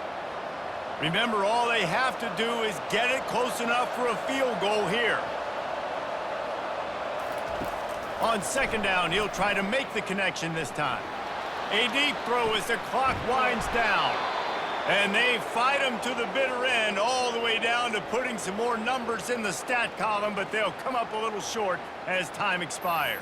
Remember, all they have to do is get it close enough for a field goal here. On second down, he'll try to make the connection this time. A deep throw as the clock winds down. And they fight him to the bitter end, all the way down to putting some more numbers in the stat column, but they'll come up a little short as time expires.